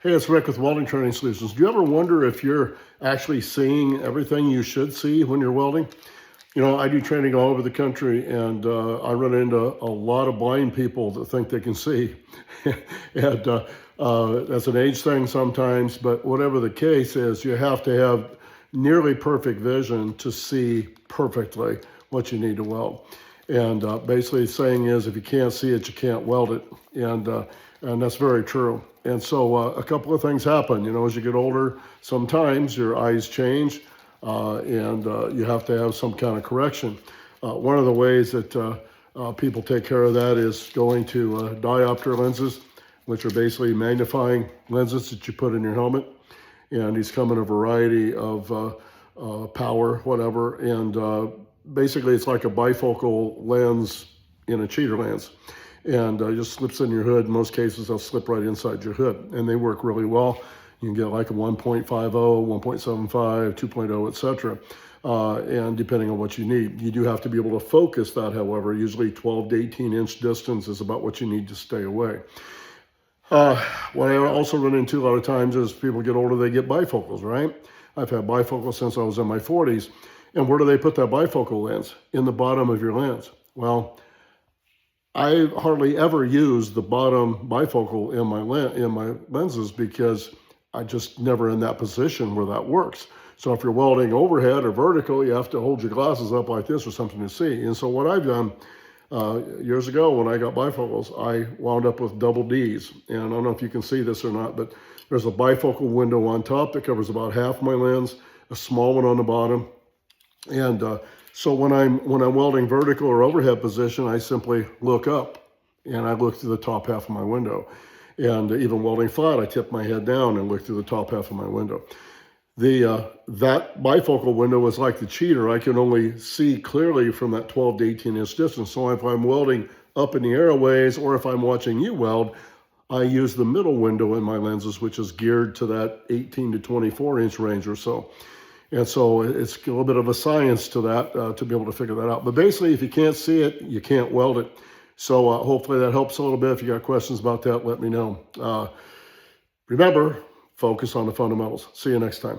Hey, it's Rick with Welding Training Solutions. Do you ever wonder if you're actually seeing everything you should see when you're welding? You know, I do training all over the country, and I run into a lot of blind people that think they can see. and That's an age thing sometimes, but whatever the case is, you have to have nearly perfect vision to see perfectly what you need to weld. And basically the saying is, if you can't see it, you can't weld it. And that's very true. And so a couple of things happen, you know, as you get older, sometimes your eyes change and you have to have some kind of correction. One of the ways that people take care of that is going to diopter lenses, which are basically magnifying lenses that you put in your helmet. And these come in a variety of power, whatever. And basically it's like a bifocal lens in a cheater lens. And it just slips in your hood. In most cases, they'll slip right inside your hood. And they work really well. You can get like a 1.50, 1.75, 2.0, etc. And depending on what you need. You do have to be able to focus that, however. Usually 12 to 18 inch distance is about what you need to stay away. What I also run into a lot of times is people get older, they get bifocals, right? I've had bifocals since I was in my 40s. And where do they put that bifocal lens? In the bottom of your lens. Well, I hardly ever use the bottom bifocal in my lenses because I just never in that position where that works. So if you're welding overhead or vertical, you have to hold your glasses up like this or something to see. And so what I've done years ago when I got bifocals, I wound up with double Ds. And I don't know if you can see this or not, but there's a bifocal window on top that covers about half my lens, a small one on the bottom. And so when I'm welding vertical or overhead position, I simply look up and I look through the top half of my window. And even welding flat, I tip my head down and look through the top half of my window. That bifocal window is like the cheater. I can only see clearly from that 12 to 18 inch distance. So if I'm welding up in the airways or if I'm watching you weld, I use the middle window in my lenses, which is geared to that 18 to 24 inch range or so. And so it's a little bit of a science to that, to be able to figure that out. But basically, if you can't see it, you can't weld it. So hopefully that helps a little bit. If you got questions about that, let me know. Remember, focus on the fundamentals. See you next time.